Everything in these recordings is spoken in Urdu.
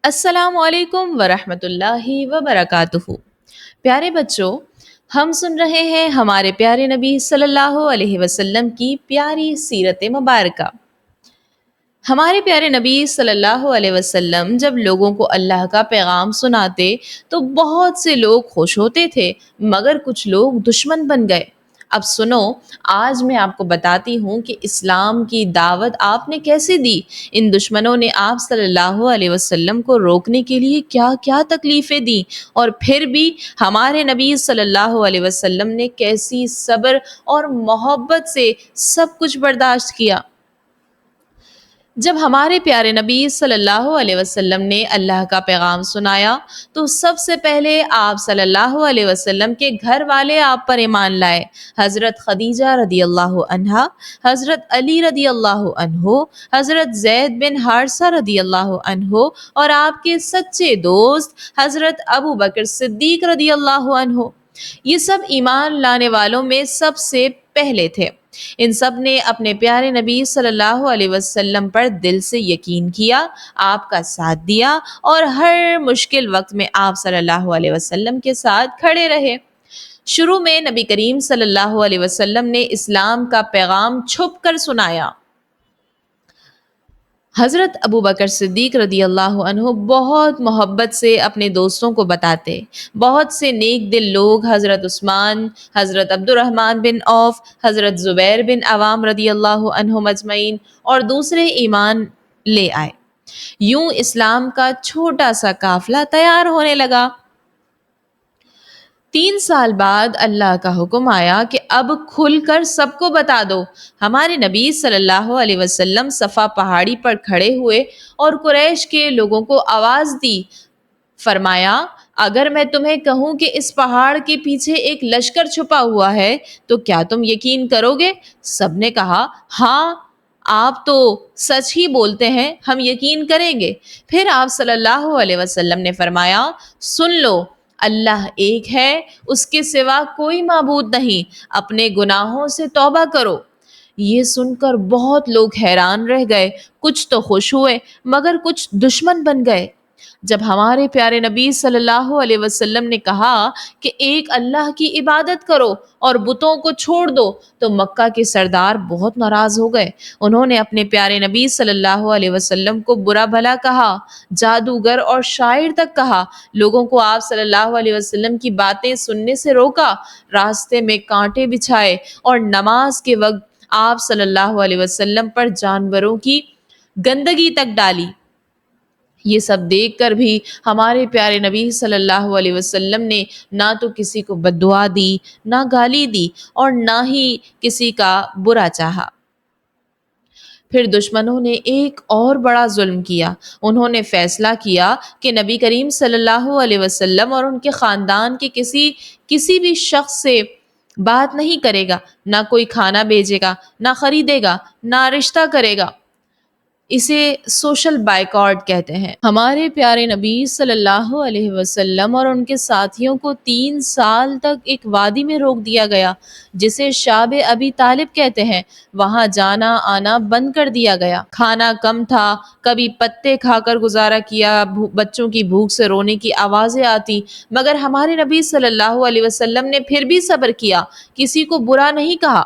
السلام علیکم ورحمۃ اللہ وبرکاتہ۔ پیارے بچوں، ہم سن رہے ہیں ہمارے پیارے نبی صلی اللہ علیہ وسلم کی پیاری سیرت مبارکہ۔ ہمارے پیارے نبی صلی اللہ علیہ وسلم جب لوگوں کو اللہ کا پیغام سناتے تو بہت سے لوگ خوش ہوتے تھے، مگر کچھ لوگ دشمن بن گئے۔ اب سنو، آج میں آپ کو بتاتی ہوں کہ اسلام کی دعوت آپ نے کیسے دی، ان دشمنوں نے آپ صلی اللہ علیہ وسلم کو روکنے کے لیے کیا کیا تکلیفیں دیں، اور پھر بھی ہمارے نبی صلی اللہ علیہ وسلم نے کیسی صبر اور محبت سے سب کچھ برداشت کیا۔ جب ہمارے پیارے نبی صلی اللہ علیہ وسلم نے اللہ کا پیغام سنایا تو سب سے پہلے آپ صلی اللہ علیہ وسلم کے گھر والے آپ پر ایمان لائے۔ حضرت خدیجہ رضی اللہ عنہا، حضرت علی رضی اللہ عنہ، حضرت زید بن حارثہ رضی اللہ عنہ اور آپ کے سچے دوست حضرت ابو بکر صدیق رضی اللہ عنہ، یہ سب ایمان لانے والوں میں سب سے پہلے تھے۔ ان سب نے اپنے پیارے نبی صلی اللہ علیہ وسلم پر دل سے یقین کیا، آپ کا ساتھ دیا اور ہر مشکل وقت میں آپ صلی اللہ علیہ وسلم کے ساتھ کھڑے رہے۔ شروع میں نبی کریم صلی اللہ علیہ وسلم نے اسلام کا پیغام چھپ کر سنایا۔ حضرت ابو بکر صدیق رضی اللہ عنہ بہت محبت سے اپنے دوستوں کو بتاتے۔ بہت سے نیک دل لوگ، حضرت عثمان، حضرت عبد الرحمن بن عوف، حضرت زبیر بن عوام رضی اللہ عنہم اجمعین اور دوسرے ایمان لے آئے۔ یوں اسلام کا چھوٹا سا قافلہ تیار ہونے لگا۔ 3 سال بعد اللہ کا حکم آیا کہ اب کھل کر سب کو بتا دو۔ ہمارے نبی صلی اللہ علیہ وسلم صفا پہاڑی پر کھڑے ہوئے اور قریش کے لوگوں کو آواز دی، فرمایا، اگر میں تمہیں کہوں کہ اس پہاڑ کے پیچھے ایک لشکر چھپا ہوا ہے تو کیا تم یقین کرو گے؟ سب نے کہا، ہاں، آپ تو سچ ہی بولتے ہیں، ہم یقین کریں گے۔ پھر آپ صلی اللہ علیہ وسلم نے فرمایا، سن لو، اللہ ایک ہے، اس کے سوا کوئی معبود نہیں، اپنے گناہوں سے توبہ کرو۔ یہ سن کر بہت لوگ حیران رہ گئے، کچھ تو خوش ہوئے مگر کچھ دشمن بن گئے۔ جب ہمارے پیارے نبی صلی اللہ علیہ وسلم نے کہا کہ ایک اللہ کی عبادت کرو اور بتوں کو چھوڑ دو تو مکہ کے سردار بہت ناراض ہو گئے۔ انہوں نے اپنے پیارے نبی صلی اللہ علیہ وسلم کو برا بھلا کہا، جادوگر اور شاعر تک کہا، لوگوں کو آپ صلی اللہ علیہ وسلم کی باتیں سننے سے روکا، راستے میں کانٹے بچھائے اور نماز کے وقت آپ صلی اللہ علیہ وسلم پر جانوروں کی گندگی تک ڈالی۔ یہ سب دیکھ کر بھی ہمارے پیارے نبی صلی اللہ علیہ وسلم نے نہ تو کسی کو بد دعا دی، نہ گالی دی اور نہ ہی کسی کا برا چاہا۔ پھر دشمنوں نے ایک اور بڑا ظلم کیا۔ انہوں نے فیصلہ کیا کہ نبی کریم صلی اللہ علیہ وسلم اور ان کے خاندان کے کسی بھی شخص سے بات نہیں کرے گا، نہ کوئی کھانا بھیجے گا، نہ خریدے گا، نہ رشتہ کرے گا۔ اسے سوشل بائیکاٹ کہتے ہیں۔ ہمارے پیارے نبی صلی اللہ علیہ وسلم اور ان کے ساتھیوں کو 3 سال تک ایک وادی میں روک دیا گیا جسے شعب ابی طالب کہتے ہیں۔ وہاں جانا آنا بند کر دیا گیا، کھانا کم تھا، کبھی پتے کھا کر گزارا کیا، بچوں کی بھوک سے رونے کی آوازیں آتی، مگر ہمارے نبی صلی اللہ علیہ وسلم نے پھر بھی صبر کیا، کسی کو برا نہیں کہا۔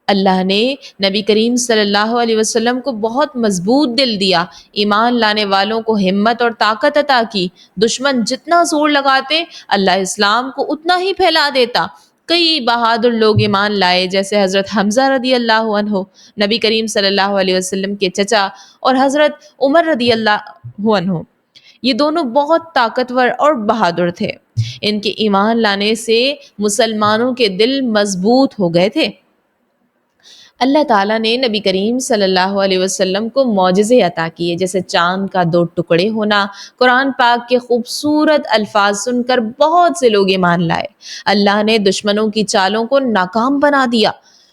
اللہ نے نبی کریم صلی اللہ علیہ وسلم کو بہت مضبوط دل دیا، ایمان لانے والوں کو ہمت اور طاقت عطا کی۔ دشمن جتنا زور لگاتے، اللہ اسلام کو اتنا ہی پھیلا دیتا۔ کئی بہادر لوگ ایمان لائے، جیسے حضرت حمزہ رضی اللہ عنہ، نبی کریم صلی اللہ علیہ وسلم کے چچا، اور حضرت عمر رضی اللہ عنہ۔ یہ دونوں بہت طاقتور اور بہادر تھے۔ ان کے ایمان لانے سے مسلمانوں کے دل مضبوط ہو گئے تھے۔ اللہ تعالیٰ نے نبی کریم صلی اللہ علیہ وسلم کو معجزے عطا کیے، جیسے چاند کا 2 ٹکڑے ہونا۔ قرآن پاک کے خوبصورت الفاظ سن کر بہت سے لوگ ایمان لائے۔ اللہ نے دشمنوں کی چالوں کو ناکام بنا دیا۔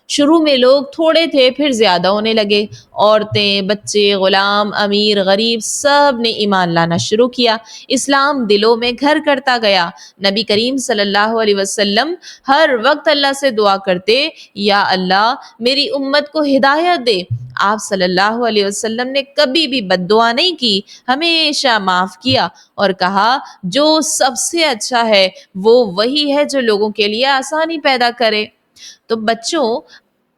شروع میں لوگ تھوڑے تھے، پھر زیادہ ہونے لگے۔ عورتیں، بچے، غلام، امیر، غریب، سب نے ایمان لانا شروع کیا۔ اسلام دلوں میں گھر کرتا گیا۔ نبی کریم صلی اللہ علیہ وسلم ہر وقت اللہ سے دعا کرتے، یا اللہ میری امت کو ہدایت دے، آپ صلی اللہ علیہ وسلم نے کبھی بھی بد دعا نہیں کی، ہمیشہ معاف کیا اور کہا جو سب سے اچھا ہے وہ وہی ہے جو لوگوں کے لیے آسانی پیدا کرے۔ تو بچوں،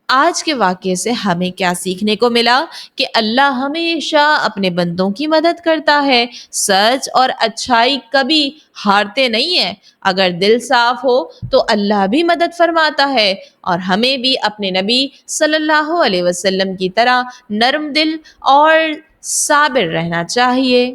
آج کے واقعے سے ہمیں کیا سیکھنے کو ملا؟ کہ اللہ ہمیشہ اپنے بندوں کی مدد کرتا ہے، سچ اور اچھائی کبھی ہارتے نہیں ہیں۔ اگر دل صاف ہو تو اللہ بھی مدد فرماتا ہے، اور ہمیں بھی اپنے نبی صلی اللہ علیہ وسلم کی طرح نرم دل اور صابر رہنا چاہیے۔